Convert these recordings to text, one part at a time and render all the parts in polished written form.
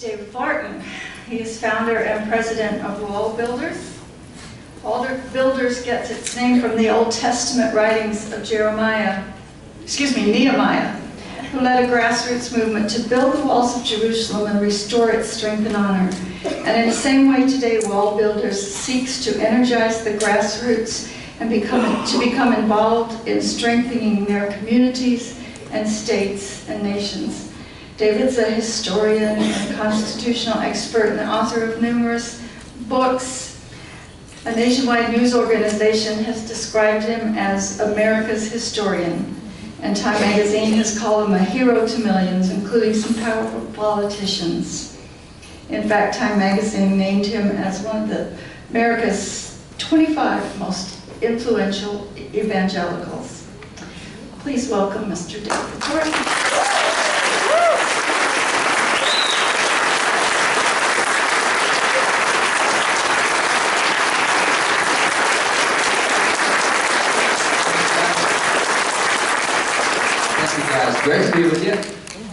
David Barton. He is founder and president of Wallbuilders. Wallbuilders gets its name from the Old Testament writings of Nehemiah, who led a grassroots movement to build the walls of Jerusalem and restore its strength and honor. And in the same way today, Wallbuilders seeks to energize the grassroots and become involved in strengthening their communities and states and nations. David's a historian and constitutional expert and the author of numerous books. A nationwide news organization has described him as America's historian, and Time magazine has called him a hero to millions, including some powerful politicians. In fact, Time magazine named him as one of America's 25 most influential evangelicals. Please welcome Mr. David Barton. Great to be with you.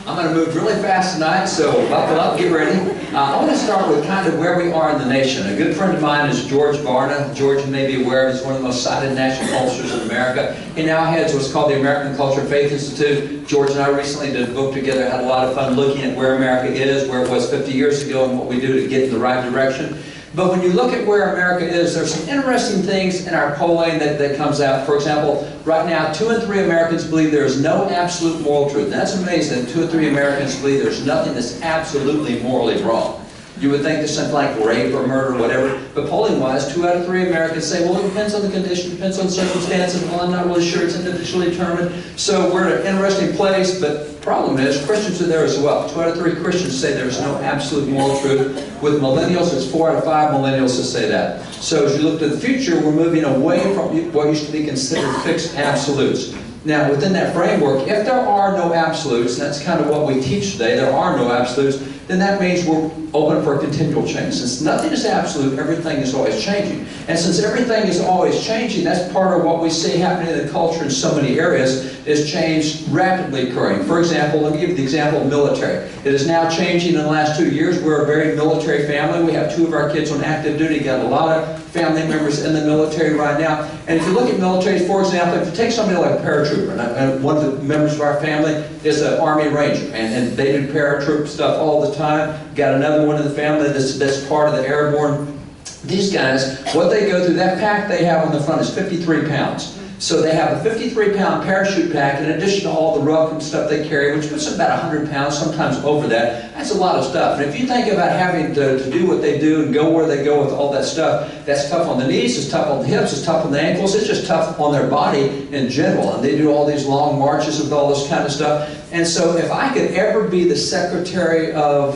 I'm going to move really fast tonight, so buckle up, get ready. I want to start with kind of where we are in the nation. A good friend of mine is George Barton. George, you may be aware, is one of the most cited national cultures in America. He now heads what's called the American Culture and Faith Institute. George and I recently did a book together, had a lot of fun looking at where America is, where it was 50 years ago, and what we do to get in the right direction. But when you look at where America is, there's some interesting things in our polling that comes out. For example, right now, 2 in 3 Americans believe there is no absolute moral truth. That's amazing. 2 in 3 Americans believe there's nothing that's absolutely morally wrong. You would think there's something like rape or murder or whatever, but polling-wise, 2 out of 3 Americans say, well, it depends on the condition, depends on the circumstances, well, I'm not really sure, it's individually determined. So we're in an interesting place, but the problem is Christians are there as well. 2 out of 3 Christians say there's no absolute moral truth. With millennials, it's 4 out of 5 millennials that say that. So as you look to the future, we're moving away from what used to be considered fixed absolutes. Now, within that framework, if there are no absolutes, and that's kind of what we teach today, there are no absolutes, then that means we're open for continual change. Since nothing is absolute, everything is always changing. And since everything is always changing, that's part of what we see happening in the culture in so many areas, is change rapidly occurring. For example, let me give you the example of military. It is now changing in the last 2 years. We're a very military family. We have 2 of our kids on active duty. Got a lot of family members in the military right now. And if you look at military, for example, if you take somebody like a paratrooper, and one of the members of our family is an Army Ranger, and they do paratroop stuff all the time. Got another one in the family that's part of the airborne. These guys, what they go through, that pack they have on the front is 53 pounds. So they have a 53-pound parachute pack in addition to all the ruck and stuff they carry, which puts them about 100 pounds, sometimes over that. That's a lot of stuff. And if you think about having to do what they do and go where they go with all that stuff, that's tough on the knees, it's tough on the hips, it's tough on the ankles, it's just tough on their body in general. And they do all these long marches with all this kind of stuff. And so if I could ever be the Secretary of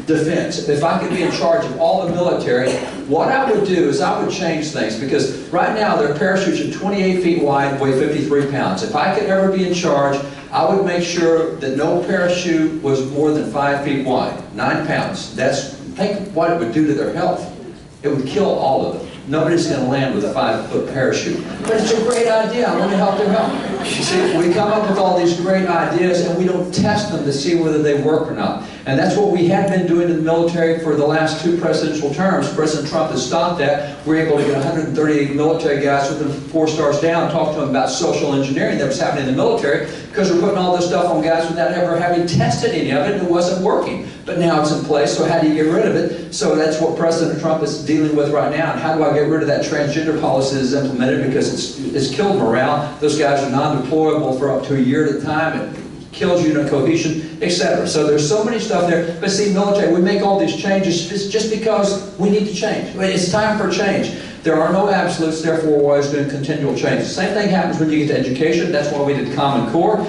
Defense, if I could be in charge of all the military, what I would do is I would change things, because right now their parachutes are 28 feet wide, weigh 53 pounds. If I could ever be in charge, I would make sure that no parachute was more than 5 feet wide, 9 pounds. Think what it would do to their health. It would kill all of them. Nobody's going to land with a 5-foot parachute. But it's a great idea. I want to help their health. You see, we come up with all these great ideas and we don't test them to see whether they work or not. And that's what we have been doing in the military for the last 2 presidential terms. President Trump has stopped that. We're able to get 138 military guys with them 4 stars down, talk to them about social engineering that was happening in the military, because we're putting all this stuff on guys without ever having tested any of it, and it wasn't working. But now it's in place, so how do you get rid of it? So that's what President Trump is dealing with right now. And how do I get rid of that transgender policy that's implemented, because it's killed morale. Those guys are non-deployable for up to a year at a time. It kills unit cohesion, etc. So there's so many stuff there. But see, military, we make all these changes just because we need to change. It's time for change. There are no absolutes, therefore we're always doing continual change. The same thing happens when you get to education. That's why we did Common Core.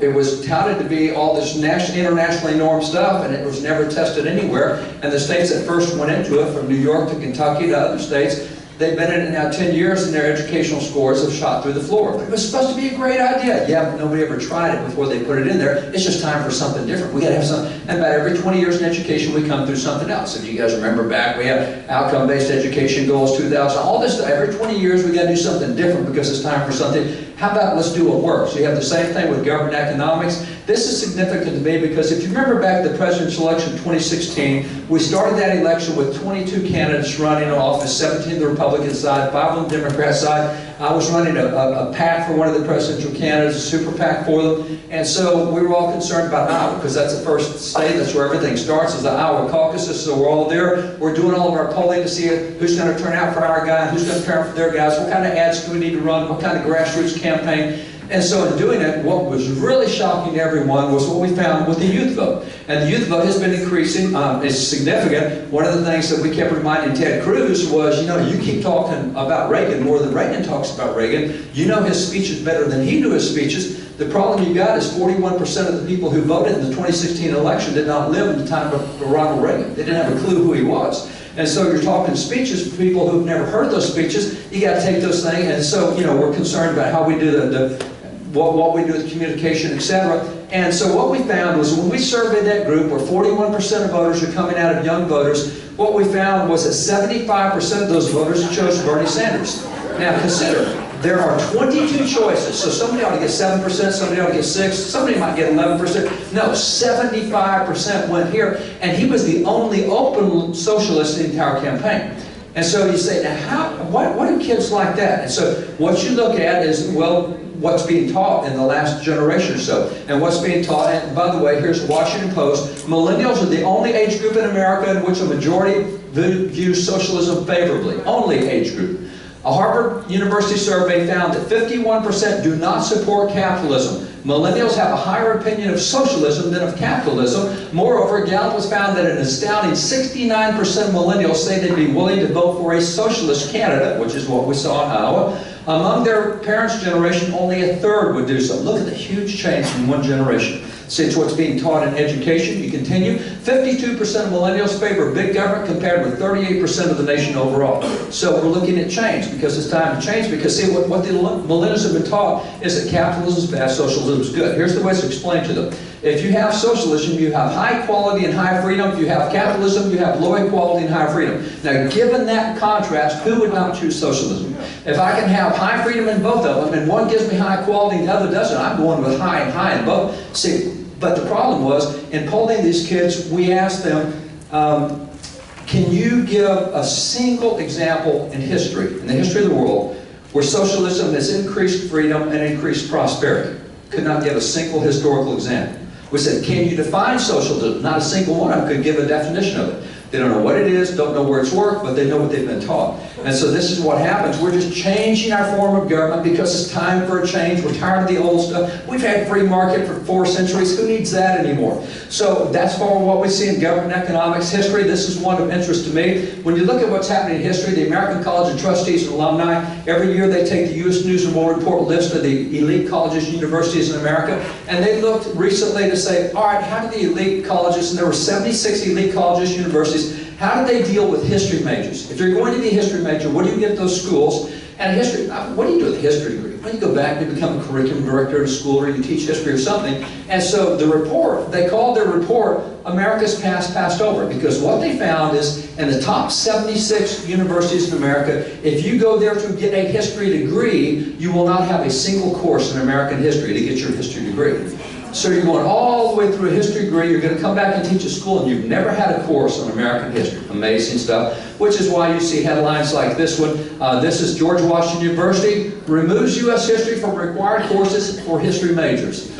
It was touted to be all this internationally normed stuff, and it was never tested anywhere. And the states that first went into it, from New York to Kentucky to other states, they've been in it now 10 years, and their educational scores have shot through the floor. But it was supposed to be a great idea. Yeah, but nobody ever tried it before they put it in there. It's just time for something different. We got to have something. And about every 20 years in education, we come through something else. If you guys remember back, we have outcome-based education goals, 2000, all this stuff. Every 20 years, we got to do something different because it's time for something. How about let's do what works? You have the same thing with government economics. This is significant to me because if you remember back to the presidential election in 2016, we started that election with 22 candidates running in office, 17 on the Republican side, 5 on the Democrat side. I was running a PAC for one of the presidential candidates, a super PAC for them. And so we were all concerned about Iowa because that's the first state, that's where everything starts, is the Iowa caucuses. So we're all there. We're doing all of our polling to see who's going to turn out for our guy, who's going to turn out for their guys, what kind of ads do we need to run, what kind of grassroots campaign. And so in doing it, what was really shocking to everyone was what we found with the youth vote. And the youth vote has been increasing. It's significant. One of the things that we kept reminding Ted Cruz was, you know, you keep talking about Reagan more than Reagan talks about Reagan. You know his speeches better than he knew his speeches. The problem you got is 41% of the people who voted in the 2016 election did not live in the time of Ronald Reagan. They didn't have a clue who he was. And so you're talking speeches for people who've never heard those speeches. You got to take those things. And so, you know, we're concerned about how we do what we do with communication, etc. And so what we found was when we surveyed that group where 41% of voters are coming out of young voters, what we found was that 75% of those voters chose Bernie Sanders. Now consider, there are 22 choices. So somebody ought to get 7%, somebody ought to get 6%, somebody might get 11%. No, 75% went here, and he was the only open socialist in the entire campaign. And so you say, now what do kids like that? And so what you look at is, well, what's being taught in the last generation or so. And what's being taught, and by the way, here's the Washington Post, millennials are the only age group in America in which a majority views socialism favorably. Only age group. A Harvard University survey found that 51% do not support capitalism. Millennials have a higher opinion of socialism than of capitalism. Moreover, Gallup has found that an astounding 69% of millennials say they'd be willing to vote for a socialist candidate, which is what we saw in Iowa. Among their parents' generation, only a third would do so. Look at the huge change in one generation. See, it's what's being taught in education. You continue. 52% of millennials favor big government compared with 38% of the nation overall. So we're looking at change because it's time to change. Because see, what the millennials have been taught is that capitalism is bad, socialism is good. Here's the way it's explained to them. If you have socialism, you have high equality and high freedom. If you have capitalism, you have low equality and high freedom. Now, given that contrast, who would not choose socialism? If I can have high freedom in both of them, and one gives me high equality and the other doesn't, I'm going with high and high in both. See, but the problem was, in polling these kids, we asked them, can you give a single example in history, in the history of the world, where socialism has increased freedom and increased prosperity? Could not give a single historical example. We said, can you define socialism? Not a single one of them could give a definition of it. They don't know what it is, don't know where it's worked, but they know what they've been taught. And so this is what happens. We're just changing our form of government because it's time for a change. We're tired of the old stuff. We've had free market for 4 centuries. Who needs that anymore? So that's for what we see in government economics history. This is one of interest to me. When you look at what's happening in history, the American College of Trustees and Alumni, every year they take the U.S. News and World Report list of the elite colleges and universities in America, and they looked recently to say, all right, how do the elite colleges, and there were 76 elite colleges and universities, how do they deal with history majors? If you're going to be a history major, what do you get at those schools? And history, what do you do with a history degree? Well, you go back and become a curriculum director at a school, or you teach history or something. And so the report, they called their report, America's Past Passed Over, because what they found is in the top 76 universities in America, if you go there to get a history degree, you will not have a single course in American history to get your history degree. So you're going all the way through a history degree, you're going to come back and teach a school, and you've never had a course on American history. Amazing stuff, which is why you see headlines like this one. This is George Washington University removes U.S. history from required courses for history majors.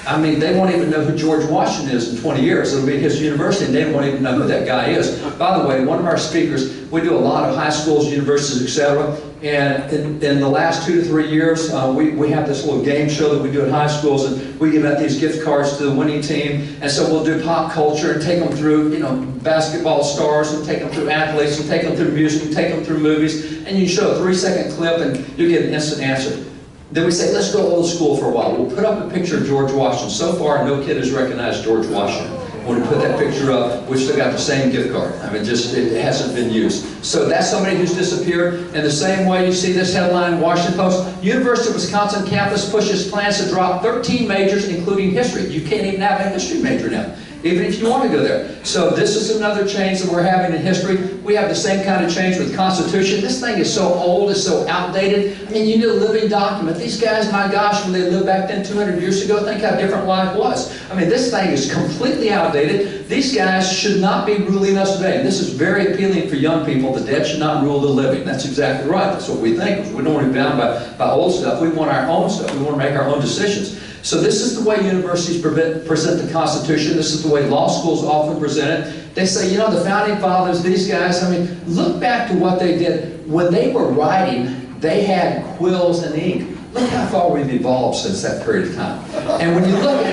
I mean, they won't even know who George Washington is in 20 years. It'll be at his university, and they won't even know who that guy is. By the way, one of our speakers, we do a lot of high schools, universities, etc. And in the last 2 to 3 years, we have this little game show that we do at high schools, and we give out these gift cards to the winning team. And so we'll do pop culture and take them through, you know, basketball stars, and take them through athletes, and take them through music, and take them through movies. And you show a 3-second clip, and you get an instant answer. Then we say, let's go old school for a while. We'll put up a picture of George Washington. So far, no kid has recognized George Washington. When we put that picture up, we still got the same gift card. I mean, it hasn't been used. So that's somebody who's disappeared. In the same way, you see this headline, Washington Post, University of Wisconsin campus pushes plans to drop 13 majors, including history. You can't even have a history major now. even if you want to go there. So this is another change that we're having in history. We have the same kind of change with Constitution. This thing is so old, it's so outdated. I mean, you need a living document. These guys, my gosh, when they lived back then 200 years ago, think how different life was. I mean, this thing is completely outdated. These guys should not be ruling us today. And this is very appealing for young people. The dead should not rule the living. That's exactly right. That's what we think. We don't want to be bound by old stuff. We want our own stuff. We want to make our own decisions. So this is the way universities present the Constitution. This is the way law schools often present it. They say, you know, the Founding Fathers, these guys, I mean, look back to what they did. When they were writing, they had quills and ink. Look how far we've evolved since that period of time. And when you look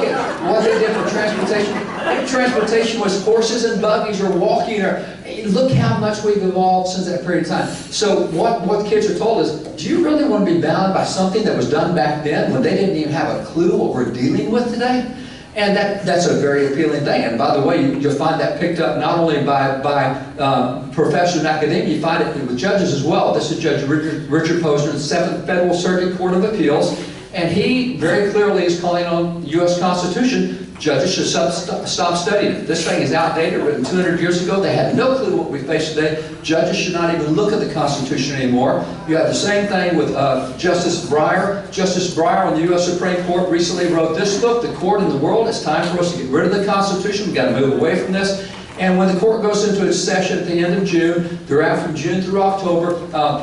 at what they did for transportation was horses and buggies or walking, or look how much we've evolved since that period of time. So what kids are told is, do you really want to be bound by something that was done back then when they didn't even have a clue what we're dealing with today? And that's a very appealing thing. And by the way, you'll find that picked up not only by professors in academia, you find it with judges as well. This is Judge Richard Posner of the 7th Federal Circuit Court of Appeals. And he very clearly is calling on the U.S. Constitution. Judges should stop studying it. This thing is outdated, written 200 years ago. They had no clue what we face today. Judges should not even look at the Constitution anymore. You have the same thing with Justice Breyer. Justice Breyer on the U.S. Supreme Court recently wrote this book, The Court and the World. It's time for us to get rid of the Constitution. We've got to move away from this. And when the court goes into its session at the end of June, throughout from June through October,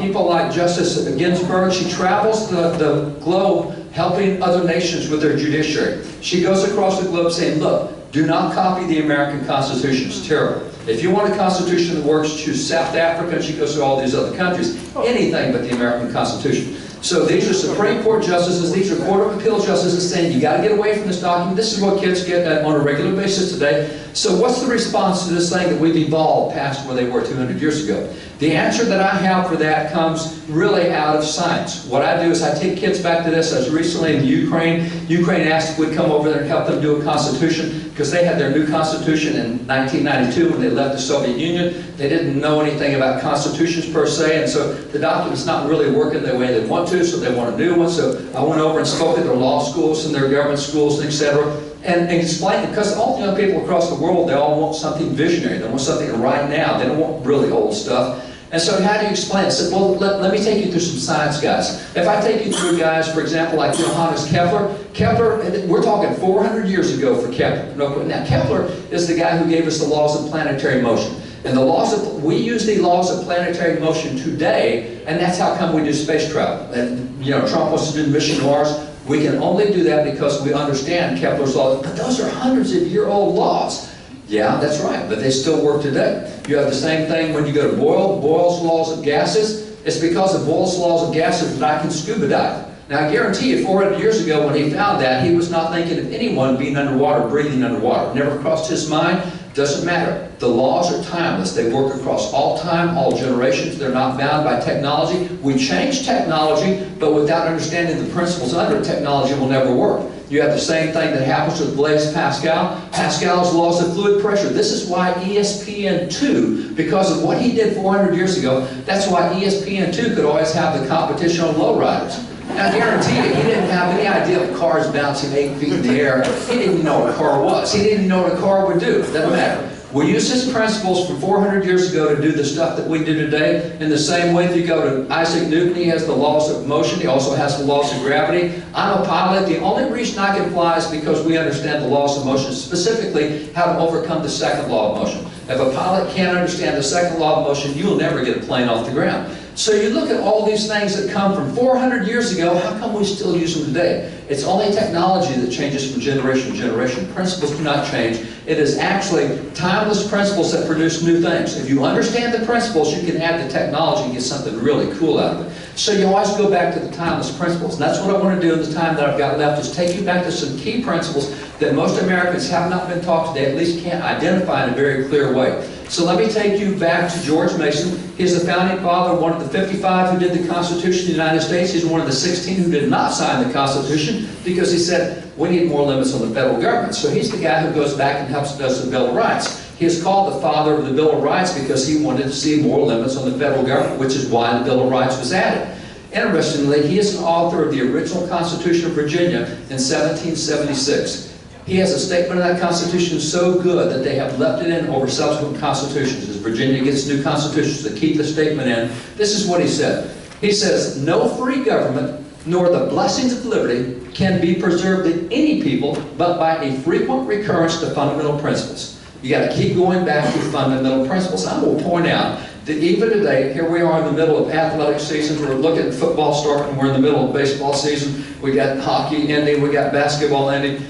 people like Justice Ginsburg, she travels the globe helping other nations with their judiciary. She goes across the globe saying, look, do not copy the American Constitution. It's terrible. If you want a Constitution that works, choose South Africa. And she goes to all these other countries. Anything but the American Constitution. So these are Supreme Court justices, these are Court of Appeal justices saying, you got to get away from this document. This is what kids get on a regular basis today. So what's the response to this thing that we've evolved past where they were 200 years ago? The answer that I have for that comes really out of science. What I do is I take kids back to this. I was recently in Ukraine. Ukraine asked if we'd come over there and help them do a constitution because they had their new constitution in 1992 when they left the Soviet Union. They didn't know anything about constitutions per se, and so the document's not really working the way they want to, so they want a new one. So I went over and spoke at their law schools and their government schools, and etc. And explain it, because all the young people across the world, they all want something visionary. They want something right now. They don't want really old stuff. And so how do you explain it? I said, well, let me take you through some science, guys. If I take you through guys, for example, like Johannes Kepler. Kepler, we're talking 400 years ago for Kepler. Now, Kepler is the guy who gave us the laws of planetary motion. And the laws of, we use the laws of planetary motion today, and that's how come we do space travel. And, you know, Trump wants to do mission to Mars. We can only do that because we understand Kepler's laws. But those are hundreds of year-old laws. Yeah, that's right, but they still work today. You have the same thing when you go to Boyle's laws of gases. It's because of Boyle's laws of gases that I can scuba dive. Now, I guarantee you, 400 years ago when he found that, he was not thinking of anyone being underwater, breathing underwater. Never crossed his mind. Doesn't matter. The laws are timeless. They work across all time, all generations. They're not bound by technology. We change technology, but without understanding the principles under it, technology will never work. You have the same thing that happens with Blaise Pascal. Pascal's laws of fluid pressure. This is why ESPN2, because of what he did 400 years ago, that's why ESPN2 could always have the competition on lowriders. Now, I guarantee you, he didn't have any idea of cars bouncing 8 feet in the air. He didn't know what a car was. He didn't know what a car would do. It doesn't matter. We use his principles from 400 years ago to do the stuff that we do today. In the same way, if you go to Isaac Newton, he has the laws of motion. He also has the laws of gravity. I'm a pilot. The only reason I can fly is because we understand the laws of motion, specifically how to overcome the second law of motion. If a pilot can't understand the second law of motion, you'll never get a plane off the ground. So you look at all these things that come from 400 years ago, how come we still use them today? It's only technology that changes from generation to generation. Principles do not change. It is actually timeless principles that produce new things. If you understand the principles, you can add the technology and get something really cool out of it. So you always go back to the timeless principles. And that's what I want to do in the time that I've got left, is take you back to some key principles that most Americans have not been taught today, at least can't identify in a very clear way. So let me take you back to George Mason. He's the founding father, one of the 55 who did the Constitution of the United States. He's one of the 16 who did not sign the Constitution because he said, we need more limits on the federal government. So he's the guy who goes back and helps us the Bill of Rights. He is called the father of the Bill of Rights because he wanted to see more limits on the federal government, which is why the Bill of Rights was added. Interestingly, he is an author of the original Constitution of Virginia in 1776. He has a statement of that Constitution so good that they have left it in over subsequent constitutions. As Virginia gets new constitutions to keep the statement in, this is what he said. He says, "No free government, nor the blessings of liberty, can be preserved in any people but by a frequent recurrence to fundamental principles." You got to keep going back to fundamental principles. I will point out that even today, here we are in the middle of athletic seasons. We're looking at football starting. We're in the middle of baseball season. We got hockey ending. We got basketball ending.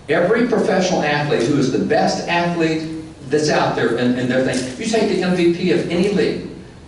Every professional athlete who is the best athlete that's out there in their thing, you take the MVP of any league.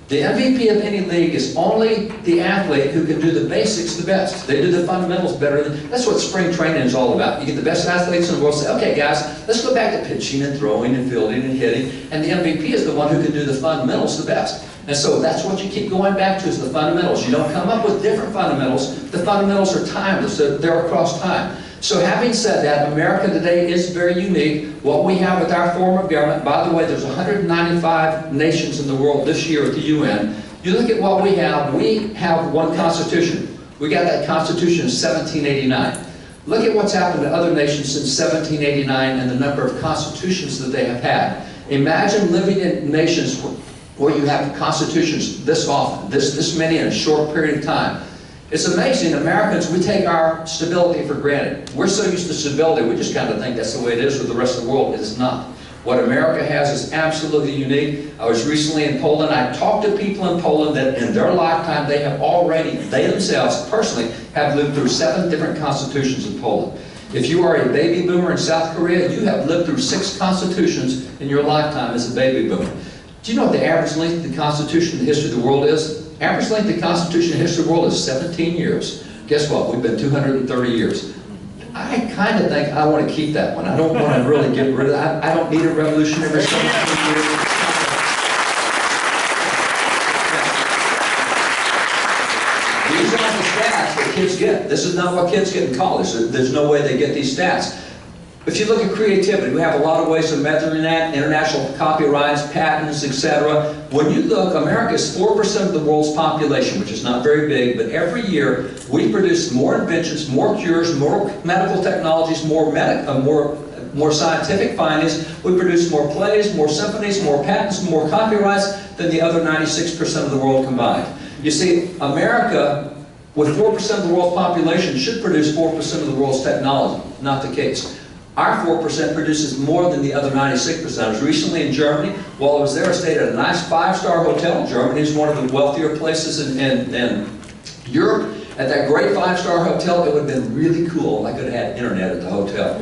The MVP of any league is only the athlete who can do the basics the best. They do the fundamentals better. That's what spring training is all about. You get the best athletes in the world, say, okay guys, let's go back to pitching and throwing and fielding and hitting. And the MVP is the one who can do the fundamentals the best. And so that's what you keep going back to, is the fundamentals. You don't come up with different fundamentals. The fundamentals are timeless. They're across time. So having said that, America today is very unique. What we have with our form of government, by the way, there's 195 nations in the world this year at the UN. You look at what we have one Constitution. We got that Constitution in 1789. Look at what's happened to other nations since 1789 and the number of constitutions that they have had. Imagine living in nations where you have constitutions this often, this many in a short period of time. It's amazing, Americans, we take our stability for granted. We're so used to stability, we just kind of think that's the way it is with the rest of the world. It is not. What America has is absolutely unique. I was recently in Poland. I talked to people in Poland that in their lifetime they have already, they themselves personally, have lived through 7 different constitutions in Poland. If you are a baby boomer in South Korea, you have lived through 6 constitutions in your lifetime as a baby boomer. Do you know what the average length of the Constitution in the history of the world is? Average length of the Constitution in the history of the world is 17 years. Guess what? We've been 230 years. I kind of think I want to keep that one. I don't want to really get rid of that. I don't need a revolution every 17 years. These aren't the stats that kids get. This is not what kids get in college. There's no way they get these stats. If you look at creativity, we have a lot of ways of measuring that, international copyrights, patents, etc. When you look, America is 4% of the world's population, which is not very big, but every year we produce more inventions, more cures, more medical technologies, more scientific findings. We produce more plays, more symphonies, more patents, more copyrights than the other 96% of the world combined. You see, America, with 4% of the world's population, should produce 4% of the world's technology. Not the case. Our 4% produces more than the other 96%. I was recently in Germany. While I was there, I stayed at a nice 5-star hotel. Germany is one of the wealthier places in Europe. At that great 5-star hotel, it would have been really cool if I could have had internet at the hotel.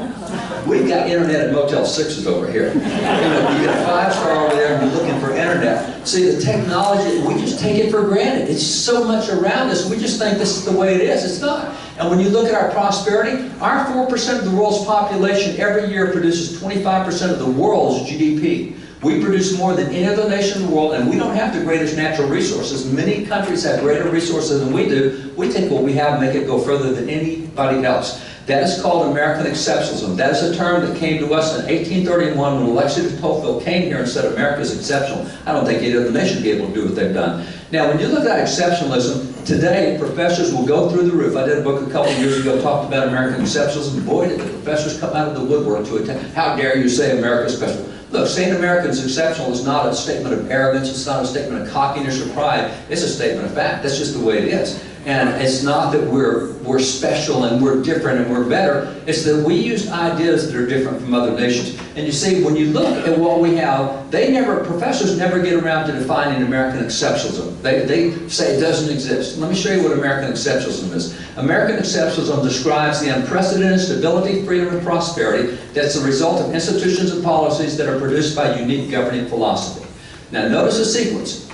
We've got internet at Motel 6s over here. You get a 5-star over there and you're looking for internet. See, the technology, we just take it for granted. It's so much around us, we just think this is the way it is. It's not. And when you look at our prosperity, our 4% of the world's population every year produces 25% of the world's GDP. We produce more than any other nation in the world, and we don't have the greatest natural resources. Many countries have greater resources than we do. We take what we have and make it go further than anybody else. That is called American exceptionalism. That is a term that came to us in 1831 when Alexis de Tocqueville came here and said America is exceptional. I don't think any other nation would be able to do what they've done. Now, when you look at exceptionalism, today professors will go through the roof. I did a book a couple of years ago, talked about American exceptionalism. Boy, did the professors come out of the woodwork to attend. How dare you say America is special? Look, saying America is exceptional is not a statement of arrogance. It's not a statement of cockiness or pride. It's a statement of fact. That's just the way it is. And it's not that we're special and we're different and we're better. It's that we use ideas that are different from other nations. And you see, when you look at what we have, professors never get around to defining American exceptionalism. They say it doesn't exist. Let me show you what American exceptionalism is. American exceptionalism describes the unprecedented stability, freedom, and prosperity that's the result of institutions and policies that are produced by unique governing philosophy. Now notice the sequence.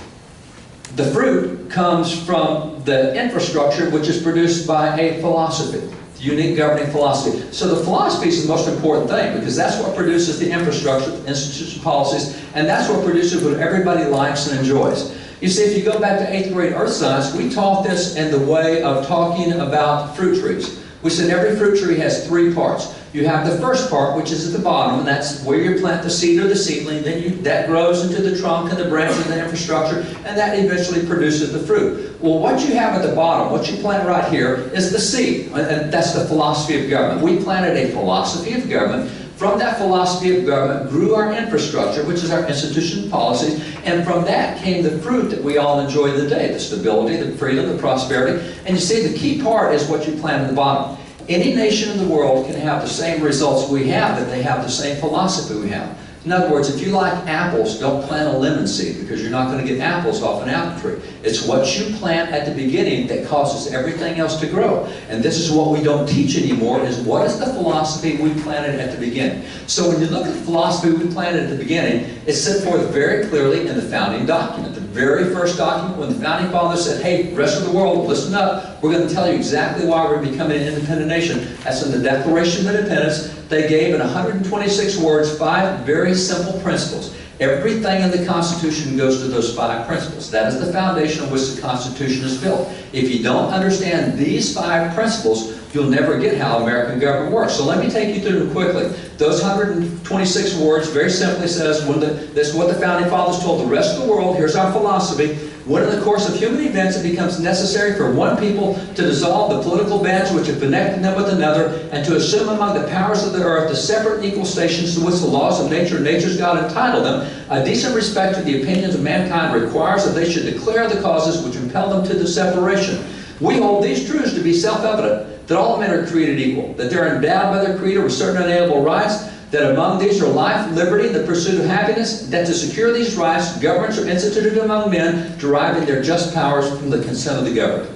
The fruit comes from the infrastructure which is produced by a philosophy, the unique governing philosophy. So the philosophy is the most important thing because that's what produces the infrastructure, institutional policies, and that's what produces what everybody likes and enjoys. You see, if you go back to 8th grade earth science, we taught this in the way of talking about fruit trees. We said every fruit tree has 3 parts. You have the first part, which is at the bottom, and that's where you plant the seed or the seedling. Then that grows into the trunk and the branches and the infrastructure, and that eventually produces the fruit. Well, what you have at the bottom, what you plant right here, is the seed, and that's the philosophy of government. We planted a philosophy of government. From that philosophy of government grew our infrastructure, which is our institution and policies, and from that came the fruit that we all enjoy today, the stability, the freedom, the prosperity. And you see, the key part is what you plant at the bottom. Any nation in the world can have the same results we have if they have the same philosophy we have. In other words, if you like apples, don't plant a lemon seed, because you're not going to get apples off an apple tree. It's what you plant at the beginning that causes everything else to grow. And this is what we don't teach anymore, is what is the philosophy we planted at the beginning. So when you look at the philosophy we planted at the beginning, it's set forth very clearly in the founding document. The very first document, when the founding fathers said, hey, rest of the world, listen up. We're going to tell you exactly why we're becoming an independent nation. That's in the Declaration of Independence. They gave in 126 words 5 very simple principles. Everything in the Constitution goes to those 5 principles. That is the foundation on which the Constitution is built. If you don't understand these 5 principles, you'll never get how American government works. So let me take you through them quickly. Those 126 words very simply says, this is what the founding fathers told the rest of the world. Here's our philosophy. When in the course of human events it becomes necessary for one people to dissolve the political bands which have connected them with another, and to assume among the powers of the earth the separate and equal stations to which the laws of nature and nature's God entitled them, a decent respect to the opinions of mankind requires that they should declare the causes which impel them to the separation. We hold these truths to be self-evident, that all men are created equal, that they are endowed by their Creator with certain unalienable rights, that among these are life, liberty, and the pursuit of happiness, that to secure these rights, governments are instituted among men, deriving their just powers from the consent of the governed.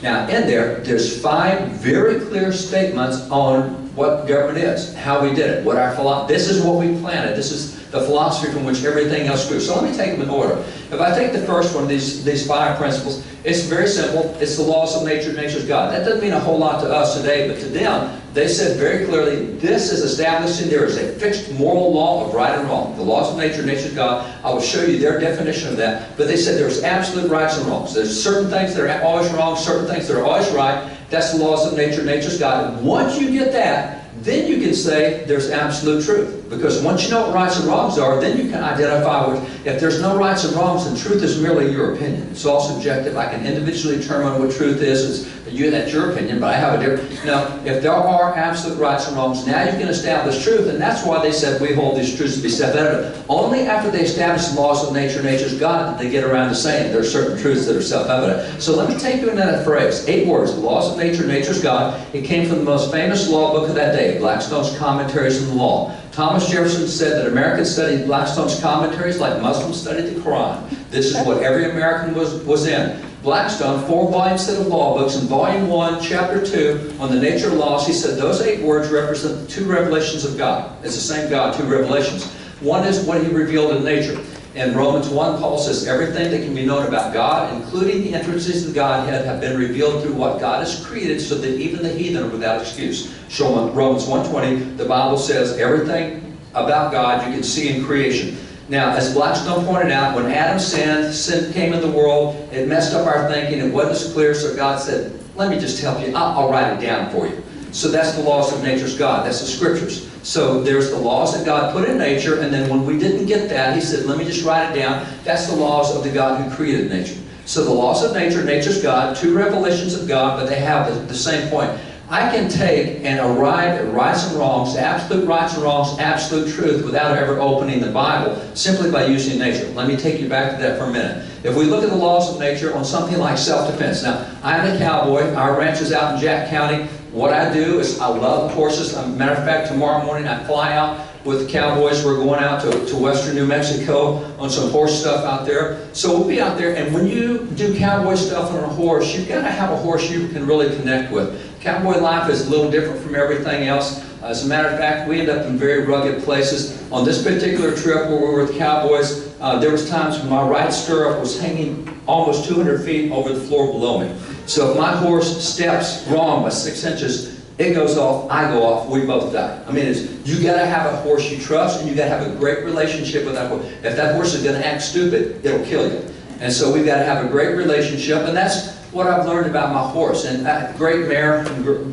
Now, in there's 5 very clear statements on what government is, how we did it, what our philosophy. This is what we planted. This is the philosophy from which everything else grew. So let me take them in order. If I take the first one, these 5 principles, it's very simple. It's the laws of nature, nature's God. That doesn't mean a whole lot to us today, but to them, they said very clearly, this is establishing there is a fixed moral law of right and wrong. The laws of nature, nature's God. I will show you their definition of that. But they said there's absolute rights and wrongs. There's certain things that are always wrong, certain things that are always right. That's the laws of nature, nature's God. And once you get that, then you can say there's absolute truth. Because once you know what rights and wrongs are, then you can identify with, if there's no rights and wrongs, then truth is merely your opinion. It's all subjective. I can individually determine what truth is. That's your opinion, but I have a different. Now, if there are absolute rights and wrongs, now you can establish truth, and that's why they said we hold these truths to be self-evident. Only after they establish the laws of nature, nature's God, did they get around to saying there are certain truths that are self-evident. So let me take you in that phrase. 8 words, the laws of nature, nature's God. It came from the most famous law book of that day, Blackstone's Commentaries on the Law. Thomas Jefferson said that Americans studied Blackstone's commentaries like Muslims studied the Quran. This is what every American was in. Blackstone, 4-volume set of law books, in Volume 1, Chapter 2, on the nature of laws, he said those 8 words represent 2 revelations of God. It's the same God, 2 revelations. One is what He revealed in nature. In Romans 1, Paul says everything that can be known about God, including the entrances of the Godhead, have been revealed through what God has created, so that even the heathen are without excuse. So in Romans 1:20, the Bible says everything about God you can see in creation. Now, as Blackstone pointed out, when Adam sinned, sin came in the world, it messed up our thinking, it wasn't as clear, so God said, let me just help you, I'll write it down for you. So that's the laws of nature's God, that's the scriptures. So there's the laws that God put in nature, and then when we didn't get that, He said, let me just write it down. That's the laws of the God who created nature. So the laws of nature, nature's God, 2 revelations of God, but they have the same point. I can take and arrive at rights and wrongs, absolute rights and wrongs, absolute truth, without ever opening the Bible, simply by using nature. Let me take you back to that for a minute. If we look at the laws of nature on something like self-defense. Now, I'm a cowboy. Our ranch is out in Jack County. What I do is I love horses. As a matter of fact, tomorrow morning I fly out with the cowboys. We're going out to western New Mexico on some horse stuff out there. So we'll be out there, and when you do cowboy stuff on a horse, you've got to have a horse you can really connect with. Cowboy life is a little different from everything else. As a matter of fact, we end up in very rugged places. On this particular trip where we were with cowboys, there was times when my right stirrup was hanging almost 200 feet over the floor below me. So if my horse steps wrong by 6 inches, it goes off, I go off, we both die. I mean, you got to have a horse you trust, and you got to have a great relationship with that horse. If that horse is going to act stupid, it'll kill you. And so we've got to have a great relationship, and that's what I've learned about my horse. And a great mare,